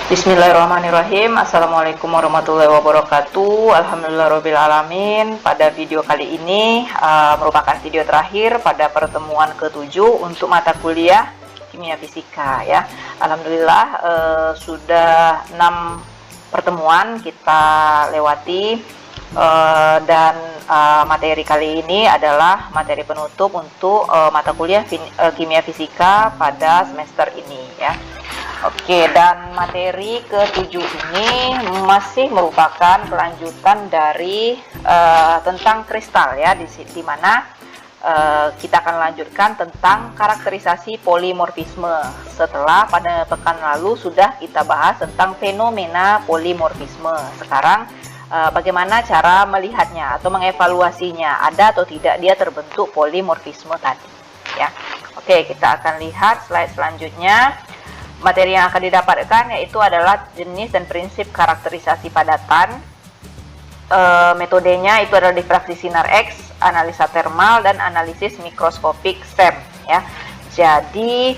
Bismillahirrahmanirrahim. Assalamualaikum warahmatullahi wabarakatuh. Alhamdulillahirobbilalamin. Pada video kali ini merupakan video terakhir pada pertemuan ke-7 untuk mata kuliah kimia fisika ya. Alhamdulillah sudah 6 pertemuan kita lewati dan materi kali ini adalah materi penutup untuk mata kuliah kimia fisika pada semester ini ya. Oke, dan materi ke-7 ini masih merupakan kelanjutan dari tentang kristal ya, di mana kita akan lanjutkan tentang karakterisasi polimorfisme setelah pada pekan lalu sudah kita bahas tentang fenomena polimorfisme. Sekarang bagaimana cara melihatnya atau mengevaluasinya, ada atau tidak dia terbentuk polimorfisme tadi ya. Oke, kita akan lihat slide selanjutnya. Materi yang akan didapatkan yaitu adalah jenis dan prinsip karakterisasi padatan. Metodenya itu adalah difraksi sinar X, analisa termal, dan analisis mikroskopik SEM ya. Jadi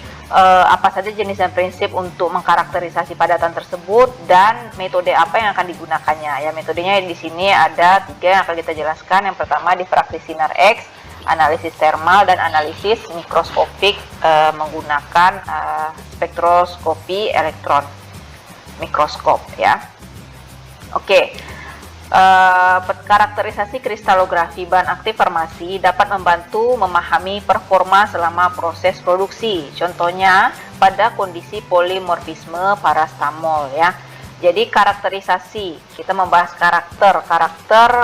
apa saja jenis dan prinsip untuk mengkarakterisasi padatan tersebut dan metode apa yang akan digunakannya ya. Metodenya di sini ada 3 yang akan kita jelaskan. Yang pertama difraksi sinar X, analisis termal, dan analisis mikroskopik menggunakan spektroskopi elektron mikroskop ya. Oke, karakterisasi kristalografi bahan aktif farmasi dapat membantu memahami performa selama proses produksi. Contohnya pada kondisi polimorfisme parastamol ya. Jadi karakterisasi, kita membahas karakter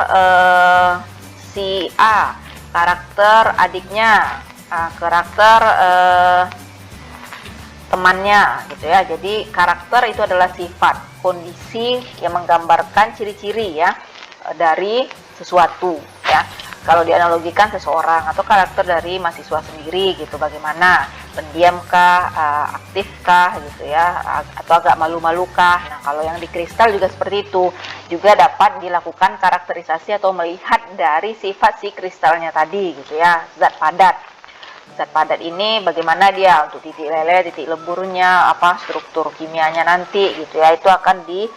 si A, karakter adiknya, karakter temannya gitu ya. Jadi karakter itu adalah sifat, kondisi yang menggambarkan ciri-ciri ya dari sesuatu ya. Kalau dianalogikan seseorang atau karakter dari mahasiswa sendiri gitu, bagaimana, pendiamkah, aktifkah gitu ya, atau agak malu-malukah. Nah, kalau yang di kristal juga seperti itu, juga dapat dilakukan karakterisasi atau melihat dari sifat si kristalnya tadi gitu ya. Zat padat ini bagaimana dia untuk titik lele, titik leburnya, apa struktur kimianya nanti gitu ya. Itu akan di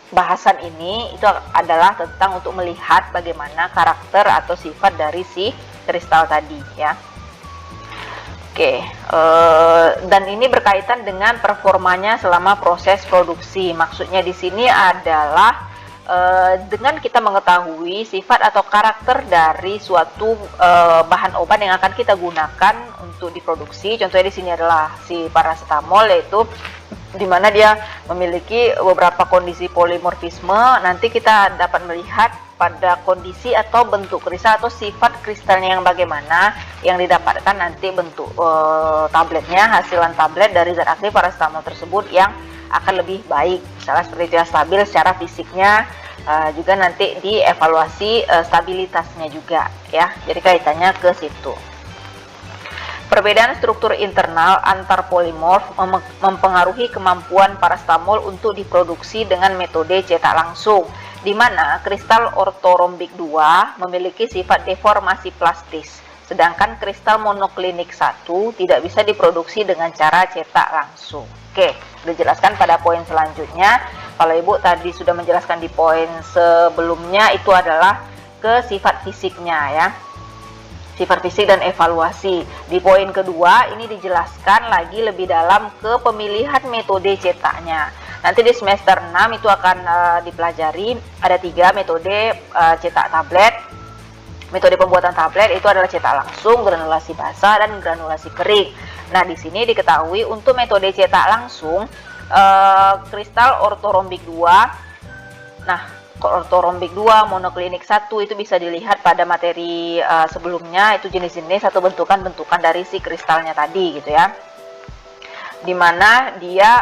bahasan ini itu adalah tentang untuk melihat bagaimana karakter atau sifat dari si kristal tadi ya. Oke, dan ini berkaitan dengan performanya selama proses produksi. Maksudnya di sini adalah dengan kita mengetahui sifat atau karakter dari suatu bahan obat yang akan kita gunakan untuk diproduksi. Contohnya di sini adalah si paracetamol, yaitu di mana dia memiliki beberapa kondisi polimorfisme. Nanti kita dapat melihat pada kondisi atau bentuk kristal atau sifat kristalnya yang bagaimana yang didapatkan nanti bentuk tabletnya, hasilan tablet dari zat aktif paracetamol tersebut yang akan lebih baik, misalnya seperti itu ya, stabil secara fisiknya, juga nanti dievaluasi stabilitasnya juga ya. Jadi kaitannya ke situ. Perbedaan struktur internal antar polimorf mempengaruhi kemampuan paracetamol untuk diproduksi dengan metode cetak langsung, di mana kristal ortorombik 2 memiliki sifat deformasi plastis, sedangkan kristal monoklinik 1 tidak bisa diproduksi dengan cara cetak langsung. Oke, dijelaskan pada poin selanjutnya. Kalau Ibu tadi sudah menjelaskan di poin sebelumnya, itu adalah ke sifat fisiknya ya. Sifat fisik dan evaluasi. Di poin kedua ini dijelaskan lagi lebih dalam ke pemilihan metode cetaknya. Nanti di semester 6 itu akan dipelajari ada 3 metode cetak tablet. Metode pembuatan tablet itu adalah cetak langsung, granulasi basah, dan granulasi kering. Nah, di sini diketahui untuk metode cetak langsung kristal ortorombik 2. Nah, ortorombik 2, monoklinik 1 itu bisa dilihat pada materi sebelumnya, itu jenis-jenis atau bentukan-bentukan dari si kristalnya tadi gitu ya. Dimana dia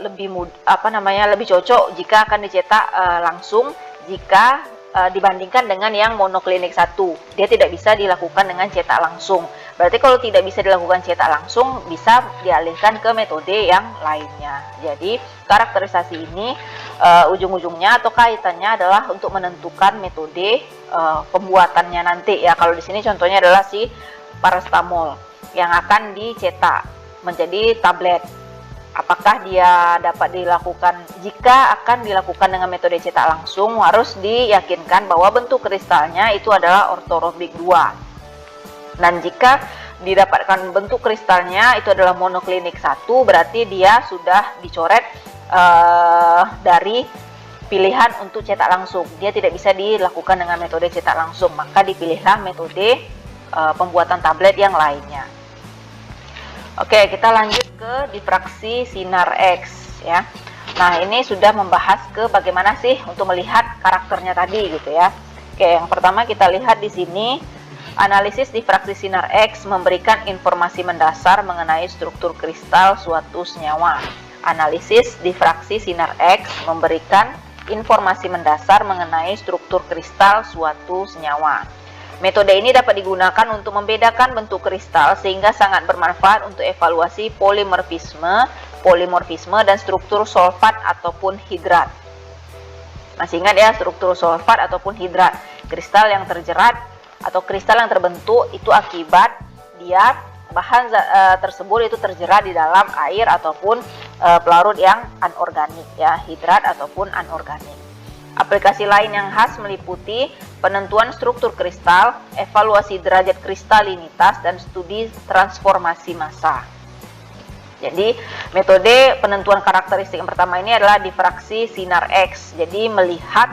lebih cocok jika akan dicetak langsung jika dibandingkan dengan yang monoklinik 1. Dia tidak bisa dilakukan dengan cetak langsung. Berarti kalau tidak bisa dilakukan cetak langsung, bisa dialihkan ke metode yang lainnya. Jadi karakterisasi ini ujung-ujungnya atau kaitannya adalah untuk menentukan metode pembuatannya nanti ya. Kalau di sini contohnya adalah si paracetamol yang akan dicetak menjadi tablet Apakah dia dapat dilakukan? Jika akan dilakukan dengan metode cetak langsung, harus diyakinkan bahwa bentuk kristalnya itu adalah ortorhombic 2. Dan jika didapatkan bentuk kristalnya itu adalah monoklinik 1, berarti dia sudah dicoret dari pilihan untuk cetak langsung. Dia tidak bisa dilakukan dengan metode cetak langsung, maka dipilihlah metode pembuatan tablet yang lainnya. Oke, kita lanjut ke difraksi sinar X ya. Nah, ini sudah membahas ke bagaimana sih untuk melihat karakternya tadi gitu ya. Oke, yang pertama kita lihat di sini, analisis difraksi sinar X memberikan informasi mendasar mengenai struktur kristal suatu senyawa. Analisis difraksi sinar X memberikan informasi mendasar mengenai struktur kristal suatu senyawa. Metode ini dapat digunakan untuk membedakan bentuk kristal sehingga sangat bermanfaat untuk evaluasi polimorfisme dan struktur solfat ataupun hidrat. Masih ingat ya, struktur solfat ataupun hidrat. Kristal yang terjerat atau kristal yang terbentuk itu akibat dia bahan tersebut itu terjerat di dalam air ataupun pelarut yang anorganik ya, hidrat ataupun anorganik. Aplikasi lain yang khas meliputi penentuan struktur kristal, evaluasi derajat kristalinitas, dan studi transformasi massa. Jadi, metode penentuan karakteristik yang pertama ini adalah difraksi sinar X. Jadi, melihat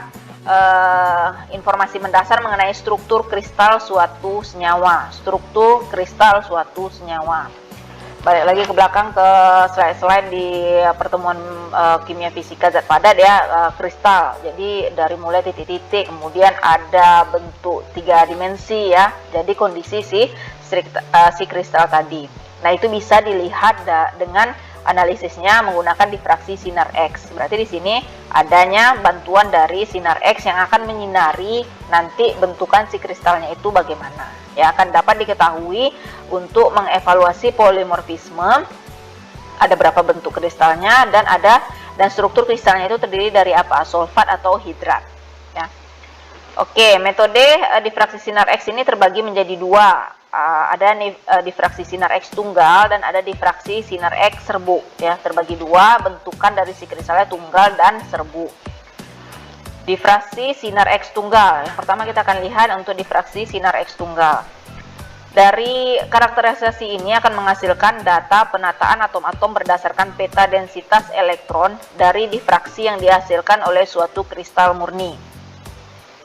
informasi mendasar mengenai struktur kristal suatu senyawa. Struktur kristal suatu senyawa. Balik lagi ke belakang ke slide-slide di pertemuan kimia fisika zat padat ya, kristal. Jadi dari mulai titik-titik, kemudian ada bentuk 3 dimensi ya. Jadi kondisi si kristal tadi. Nah, itu bisa dilihat dengan analisisnya menggunakan difraksi sinar X. Berarti di sini adanya bantuan dari sinar X yang akan menyinari nanti bentukan si kristalnya itu bagaimana. Ya, akan dapat diketahui untuk mengevaluasi polimorfisme, ada berapa bentuk kristalnya, dan struktur kristalnya itu terdiri dari apa, solfat atau hidrat ya. Oke, metode difraksi sinar X ini terbagi menjadi 2. Ada difraksi sinar X tunggal dan ada difraksi sinar X serbuk ya. Terbagi 2, bentukan dari si kristalnya tunggal dan serbuk. Difraksi sinar X tunggal. Yang pertama kita akan lihat untuk difraksi sinar X tunggal. Dari karakterisasi ini akan menghasilkan data penataan atom-atom berdasarkan peta densitas elektron dari difraksi yang dihasilkan oleh suatu kristal murni.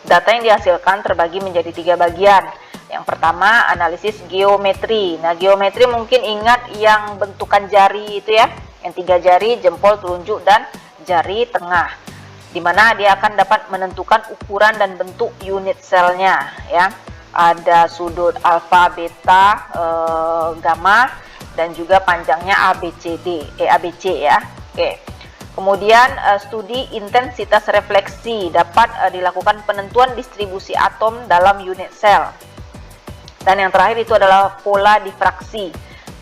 Data yang dihasilkan terbagi menjadi 3 bagian. Yang pertama, analisis geometri. Nah, geometri mungkin ingat yang bentukan jari itu ya, yang 3 jari, jempol, telunjuk, dan jari tengah, di mana dia akan dapat menentukan ukuran dan bentuk unit selnya ya. Ada sudut alfa, beta, gamma, dan juga panjangnya ABC ya. Oke. Kemudian studi intensitas refleksi, dapat dilakukan penentuan distribusi atom dalam unit sel. Dan yang terakhir itu adalah pola difraksi,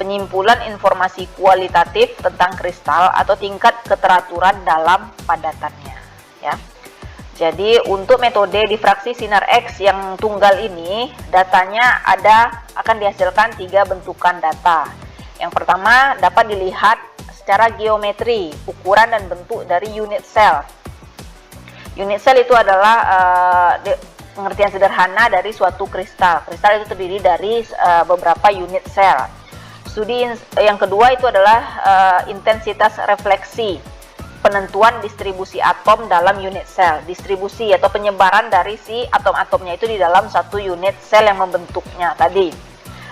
penyimpulan informasi kualitatif tentang kristal atau tingkat keteraturan dalam padatannya ya. Jadi untuk metode difraksi sinar X yang tunggal ini, datanya akan dihasilkan 3 bentukan data. Yang pertama, dapat dilihat secara geometri, ukuran dan bentuk dari unit sel. Unit sel itu adalah pengertian sederhana dari suatu kristal. Kristal itu terdiri dari beberapa unit sel. Studi yang kedua itu adalah intensitas refleksi, penentuan distribusi atom dalam unit sel. Distribusi atau penyebaran dari si atom-atomnya itu di dalam satu unit sel yang membentuknya tadi.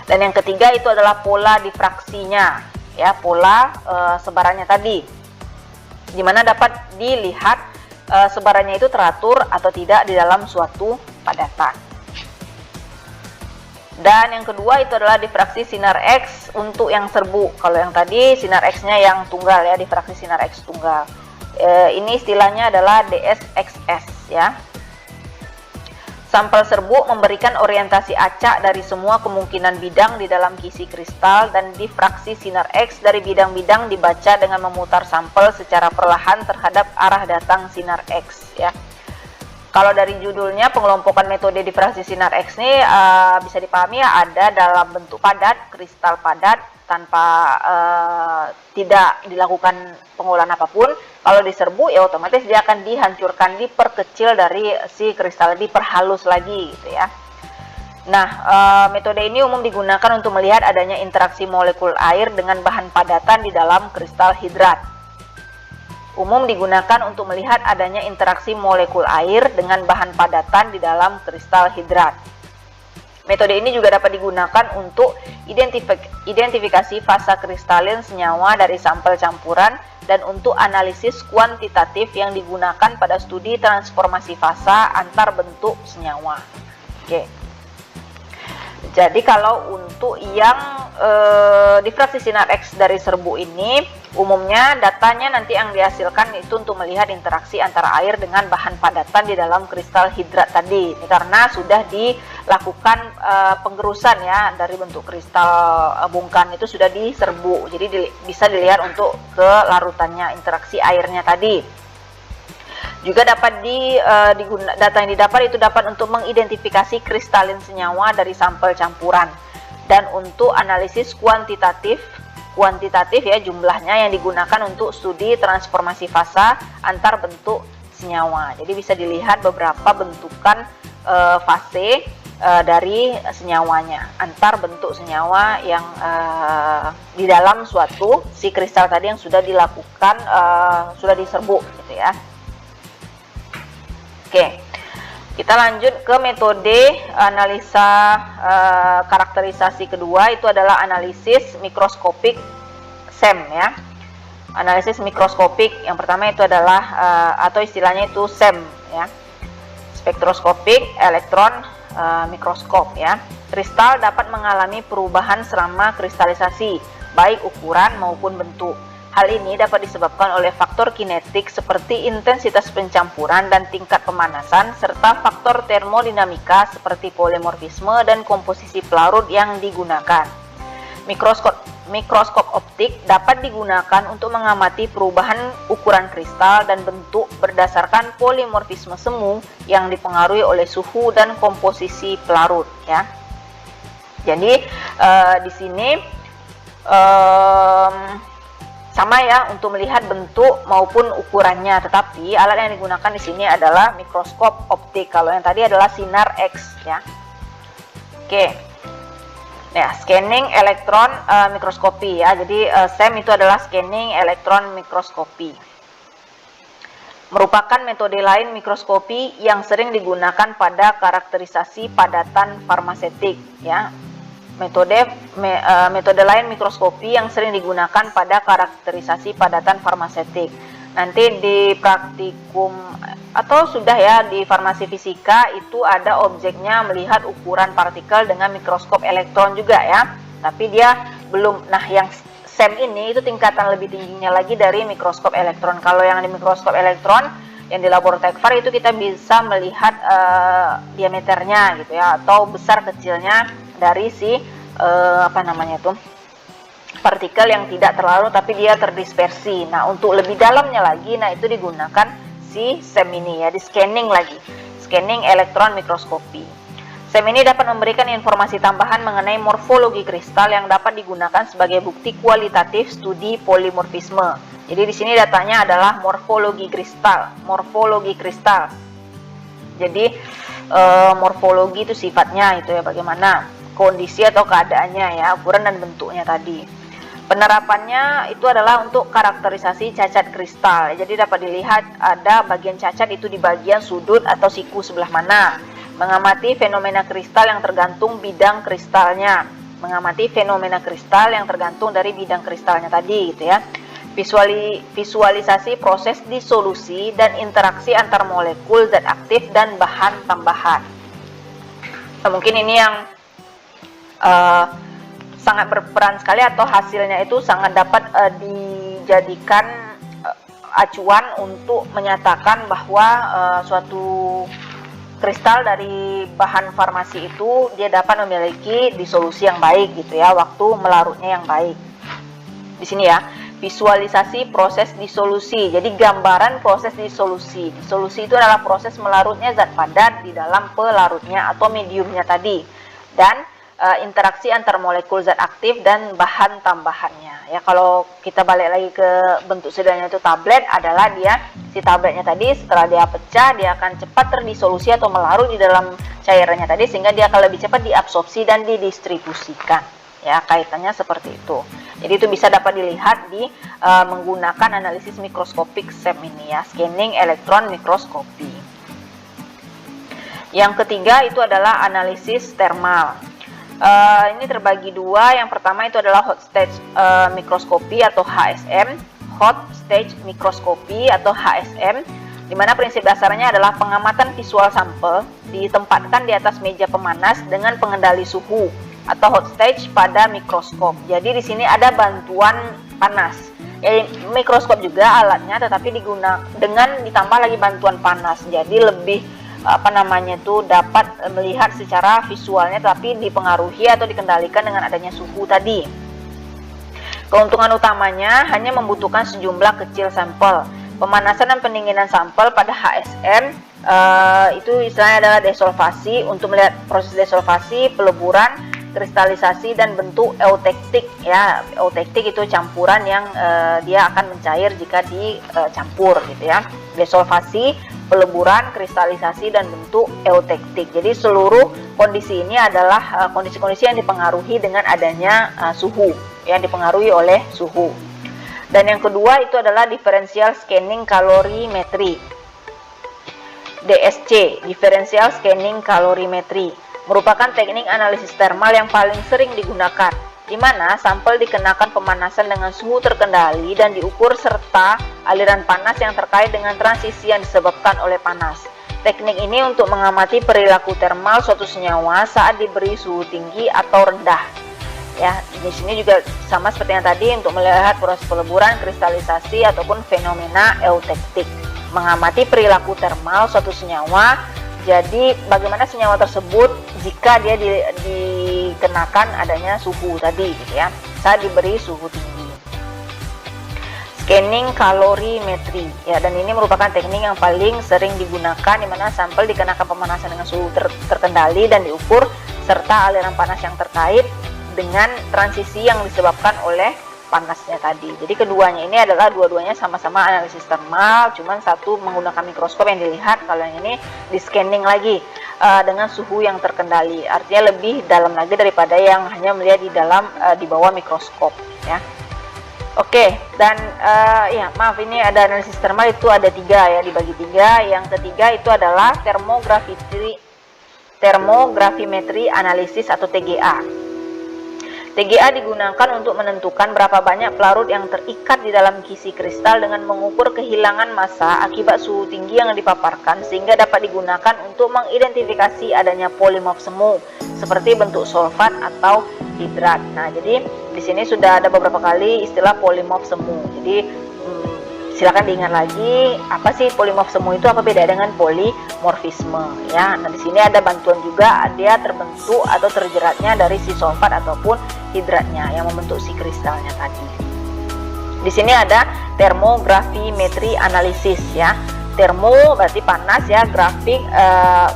Dan yang ketiga itu adalah pola difraksinya, ya, pola sebarannya tadi, di mana dapat dilihat sebarannya itu teratur atau tidak di dalam suatu padatan. Dan yang kedua itu adalah difraksi sinar X untuk yang serbuk. Kalau yang tadi sinar X-nya yang tunggal ya, difraksi sinar X tunggal. Ini istilahnya adalah DSXS ya. Sampel serbuk memberikan orientasi acak dari semua kemungkinan bidang di dalam kisi kristal, dan difraksi sinar X dari bidang-bidang dibaca dengan memutar sampel secara perlahan terhadap arah datang sinar X ya. Kalau dari judulnya, pengelompokan metode difraksi sinar X ini bisa dipahami ya, ada dalam bentuk padat, kristal padat, tanpa tidak dilakukan pengolahan apapun. Kalau diserbu ya otomatis dia akan dihancurkan, diperkecil dari si kristal, diperhalus lagi gitu ya. Nah, metode ini umum digunakan untuk melihat adanya interaksi molekul air dengan bahan padatan di dalam kristal hidrat. Umum digunakan untuk melihat adanya interaksi molekul air dengan bahan padatan di dalam kristal hidrat. Metode ini juga dapat digunakan untuk identifikasi fasa kristalin senyawa dari sampel campuran dan untuk analisis kuantitatif yang digunakan pada studi transformasi fasa antar bentuk senyawa. Oke. Jadi kalau untuk yang difraksi sinar X dari serbu ini, umumnya datanya nanti yang dihasilkan itu untuk melihat interaksi antara air dengan bahan padatan di dalam kristal hidrat tadi. Ini karena sudah dilakukan penggerusan ya, dari bentuk kristal bungkan itu sudah diserbu. Jadi bisa dilihat untuk kelarutannya, interaksi airnya tadi. Juga dapat data yang didapat itu dapat untuk mengidentifikasi kristalin senyawa dari sampel campuran, dan untuk analisis kuantitatif ya jumlahnya yang digunakan untuk studi transformasi fasa antar bentuk senyawa. Jadi bisa dilihat beberapa bentukan fase dari senyawanya, antar bentuk senyawa yang di dalam suatu si kristal tadi yang sudah dilakukan sudah diserbu gitu ya. Oke, kita lanjut ke metode analisa karakterisasi kedua, itu adalah analisis mikroskopik SEM ya. Analisis mikroskopik yang pertama itu adalah atau istilahnya itu SEM ya, spektroskopik elektron mikroskop ya. Kristal dapat mengalami perubahan selama kristalisasi, baik ukuran maupun bentuk. Hal ini dapat disebabkan oleh faktor kinetik seperti intensitas pencampuran dan tingkat pemanasan, serta faktor termodinamika seperti polimorfisme dan komposisi pelarut yang digunakan. Mikroskop optik dapat digunakan untuk mengamati perubahan ukuran kristal dan bentuk berdasarkan polimorfisme semu yang dipengaruhi oleh suhu dan komposisi pelarut ya. Jadi di sini sama ya untuk melihat bentuk maupun ukurannya, tetapi alat yang digunakan di sini adalah mikroskop optik. Kalau yang tadi adalah sinar X ya. Oke. Nah, scanning elektron mikroskopi ya. Jadi SEM itu adalah scanning elektron mikroskopi. Merupakan metode lain mikroskopi yang sering digunakan pada karakterisasi padatan farmasetik ya. Metode lain mikroskopi yang sering digunakan pada karakterisasi padatan farmasetik. Nanti di praktikum atau sudah ya di farmasi fisika itu ada objeknya melihat ukuran partikel dengan mikroskop elektron juga ya. Tapi dia belum, nah yang SEM ini itu tingkatan lebih tingginya lagi dari mikroskop elektron. Kalau yang di mikroskop elektron yang di laboratorium Tekfar itu kita bisa melihat diameternya gitu ya, atau besar kecilnya dari si partikel yang tidak terlalu tapi dia terdispersi. Nah, untuk lebih dalamnya lagi, nah itu digunakan si SEM ini ya, di scanning lagi, scanning elektron mikroskopi. SEM ini dapat memberikan informasi tambahan mengenai morfologi kristal yang dapat digunakan sebagai bukti kualitatif studi polimorfisme. Jadi di sini datanya adalah morfologi kristal. Jadi morfologi itu sifatnya itu ya, bagaimana kondisi atau keadaannya ya, ukuran dan bentuknya tadi. Penerapannya itu adalah untuk karakterisasi cacat kristal. Jadi dapat dilihat ada bagian cacat itu di bagian sudut atau siku sebelah mana. Mengamati fenomena kristal yang tergantung bidang kristalnya. Mengamati fenomena kristal yang tergantung dari bidang kristalnya tadi gitu ya. Visualisasi proses disolusi dan interaksi antar molekul zat aktif dan bahan tambahan. Nah, mungkin ini yang sangat berperan sekali, atau hasilnya itu sangat dapat dijadikan acuan untuk menyatakan bahwa suatu kristal dari bahan farmasi itu dia dapat memiliki disolusi yang baik gitu ya, waktu melarutnya yang baik. Di sini ya, visualisasi proses disolusi. Jadi gambaran proses disolusi. Disolusi itu adalah proses melarutnya zat padat di dalam pelarutnya atau mediumnya tadi. Dan interaksi antar molekul zat aktif dan bahan tambahannya. Ya, kalau kita balik lagi ke bentuk sederhananya itu tablet, adalah si tabletnya tadi setelah dia pecah, dia akan cepat terdisolusi atau melarut di dalam cairannya tadi, sehingga dia akan lebih cepat diabsorpsi dan didistribusikan. Ya, kaitannya seperti itu. Jadi itu bisa dapat dilihat di menggunakan analisis mikroskopik SEM ini ya, scanning elektron mikroskopi. Yang ketiga itu adalah analisis thermal. Ini terbagi dua. Yang pertama itu adalah hot stage mikroskopi atau HSM, hot stage mikroskopi atau HSM, di mana prinsip dasarnya adalah pengamatan visual sampel ditempatkan di atas meja pemanas dengan pengendali suhu atau hot stage pada mikroskop. Jadi di sini ada bantuan panas. Ya, mikroskop juga alatnya, tetapi digunakan dengan ditambah lagi bantuan panas. Jadi lebih dapat melihat secara visualnya, tapi dipengaruhi atau dikendalikan dengan adanya suhu tadi. Keuntungan utamanya hanya membutuhkan sejumlah kecil sampel. Pemanasan dan pendinginan sampel pada HSM itu istilahnya adalah desolvasi. Untuk melihat proses desolvasi, peleburan, kristalisasi, dan bentuk eutektik ya. Eutektik itu campuran yang dia akan mencair jika dicampur gitu ya. Desolvasi, peleburan, kristalisasi, dan bentuk eutektik. Jadi seluruh kondisi ini adalah kondisi-kondisi yang dipengaruhi dengan adanya suhu, yang dipengaruhi oleh suhu. Dan yang kedua itu adalah differential scanning calorimetry, DSC, differential scanning calorimetry, merupakan teknik analisis thermal yang paling sering digunakan, di mana sampel dikenakan pemanasan dengan suhu terkendali dan diukur serta aliran panas yang terkait dengan transisi yang disebabkan oleh panas. Teknik ini untuk mengamati perilaku thermal suatu senyawa saat diberi suhu tinggi atau rendah. Ya, di sini juga sama seperti yang tadi untuk melihat proses peleburan, kristalisasi ataupun fenomena eutektik. Mengamati perilaku thermal suatu senyawa. Jadi bagaimana senyawa tersebut jika dia dikenakan adanya suhu tadi gitu ya, saat diberi suhu tinggi. Scanning calorimetry ya, dan ini merupakan teknik yang paling sering digunakan, di mana sampel dikenakan pemanasan dengan suhu terkendali dan diukur serta aliran panas yang terkait dengan transisi yang disebabkan oleh panasnya tadi. Jadi keduanya ini adalah dua-duanya sama-sama analisis thermal, cuman satu menggunakan mikroskop yang dilihat, kalau yang ini di scanning lagi dengan suhu yang terkendali. Artinya lebih dalam lagi daripada yang hanya melihat di bawah mikroskop ya. Oke, dan ini ada analisis thermal itu ada 3 ya, dibagi 3. Yang ketiga itu adalah thermogravimetry analisis atau TGA. TGA digunakan untuk menentukan berapa banyak pelarut yang terikat di dalam kisi kristal dengan mengukur kehilangan massa akibat suhu tinggi yang dipaparkan, sehingga dapat digunakan untuk mengidentifikasi adanya polimorf semu seperti bentuk sulfat atau hidrat. Nah, jadi di sini sudah ada beberapa kali istilah polimorf semu. Jadi silakan diingat lagi, apa sih polimorf semu itu, apa beda dengan polimorfisme ya. Nah, di sini ada bantuan juga, dia terbentuk atau terjeratnya dari si sulfat ataupun hidratnya yang membentuk si kristalnya tadi. Di sini ada thermogravimetry analisis ya. Termo berarti panas ya, grafik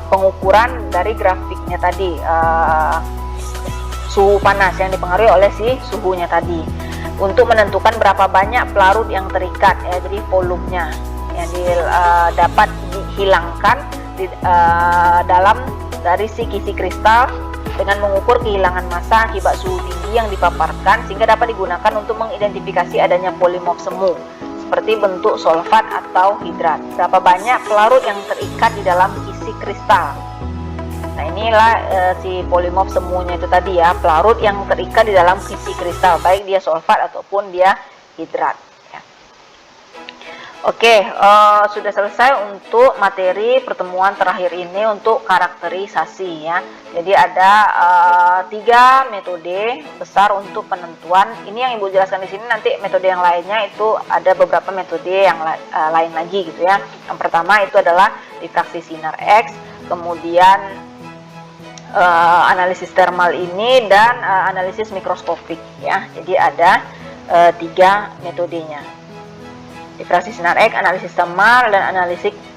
pengukuran dari grafiknya tadi, suhu panas yang dipengaruhi oleh si suhunya tadi, untuk menentukan berapa banyak pelarut yang terikat ya. Jadi volumenya yang dapat dihilangkan dalam dari si kisi kristal dengan mengukur kehilangan massa akibat suhu tinggi yang dipaparkan, sehingga dapat digunakan untuk mengidentifikasi adanya polimorf semu seperti bentuk sulfat atau hidrat. Berapa banyak pelarut yang terikat di dalam kisi kristal. Nah, inilah si polimorf semunya itu tadi ya, pelarut yang terikat di dalam kisi kristal, baik dia sulfat ataupun dia hidrat ya. Oke, sudah selesai untuk materi pertemuan terakhir ini untuk karakterisasi ya. Jadi ada 3 metode besar untuk penentuan. Ini yang Ibu jelaskan di sini, nanti metode yang lainnya itu ada beberapa metode yang lain lagi gitu ya. Yang pertama itu adalah difraksi sinar X, kemudian analisis thermal ini, dan analisis mikroskopik ya. Jadi ada 3 metodenya, difraksi sinar X, analisis thermal, dan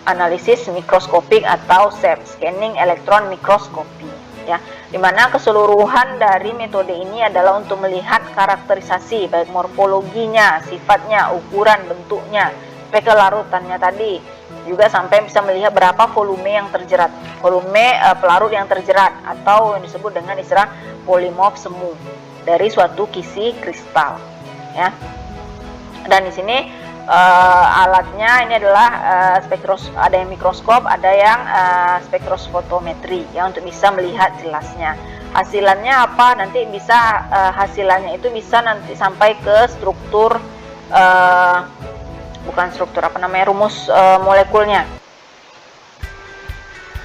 analisis mikroskopik atau SEM, scanning elektron mikroskopi ya. dimana keseluruhan dari metode ini adalah untuk melihat karakterisasi baik morfologinya, sifatnya, ukuran, bentuknya, sampai ke larutannya tadi, juga sampai bisa melihat berapa volume yang terjerat, volume pelarut yang terjerat, atau yang disebut dengan istilah polimorf semu dari suatu kisi kristal, ya. Dan di sini alatnya ini adalah ada yang mikroskop, ada yang spektrofotometri, ya, untuk bisa melihat jelasnya. Hasilannya apa? Nanti bisa hasilannya itu bisa nanti sampai ke struktur bukan struktur, apa namanya, rumus molekulnya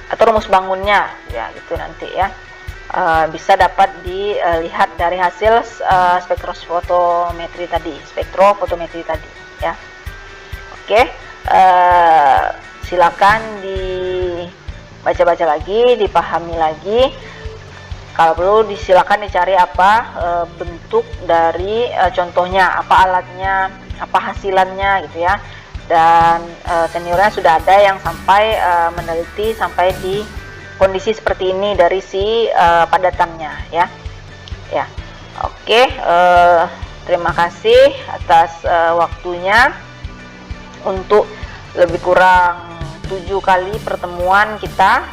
atau rumus bangunnya, ya, gitu nanti, ya. Bisa dapat dilihat dari hasil spektrofotometri tadi, ya. Oke, silakan dibaca-baca lagi, dipahami lagi. Kalau perlu silakan dicari apa bentuk dari contohnya, apa alatnya, apa hasilannya, gitu ya. Dan seniornya sudah ada yang sampai meneliti sampai di kondisi seperti ini dari si padatannya, ya. Ya, oke. Terima kasih atas waktunya untuk lebih kurang 7 kali pertemuan kita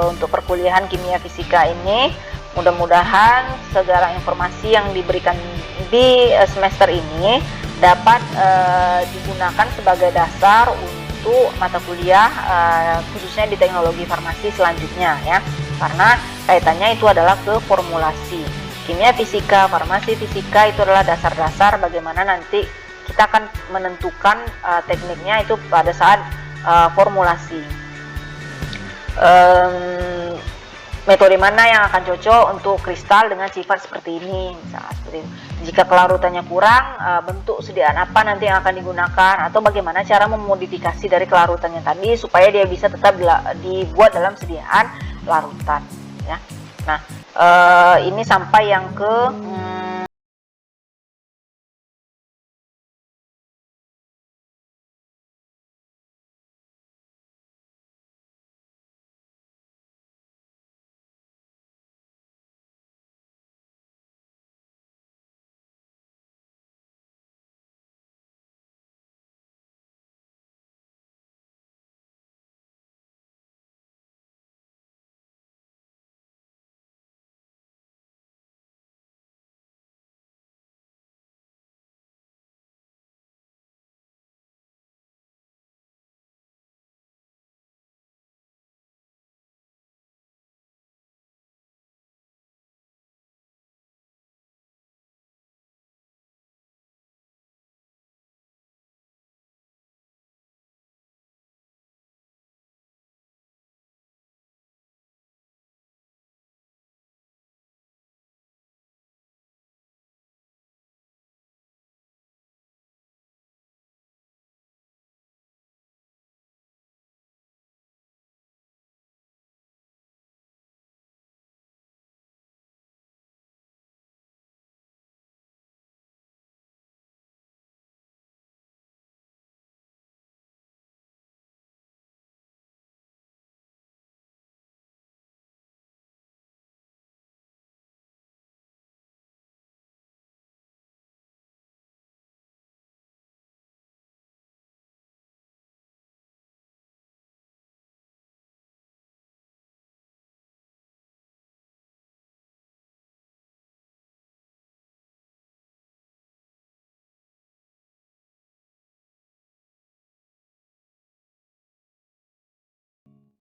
untuk perkuliahan kimia fisika ini. Mudah-mudahan segala informasi yang diberikan di semester ini dapat digunakan sebagai dasar untuk mata kuliah khususnya di teknologi farmasi selanjutnya, ya, karena kaitannya itu adalah ke formulasi. Kimia fisika, farmasi fisika itu adalah dasar-dasar bagaimana nanti kita akan menentukan tekniknya itu pada saat formulasi. Metode mana yang akan cocok untuk kristal dengan sifat seperti ini, misalnya seperti itu. Jika kelarutannya kurang, bentuk sediaan apa nanti yang akan digunakan, atau bagaimana cara memodifikasi dari kelarutannya tadi supaya dia bisa tetap dibuat dalam sediaan larutan, ya. Nah, ini sampai yang ke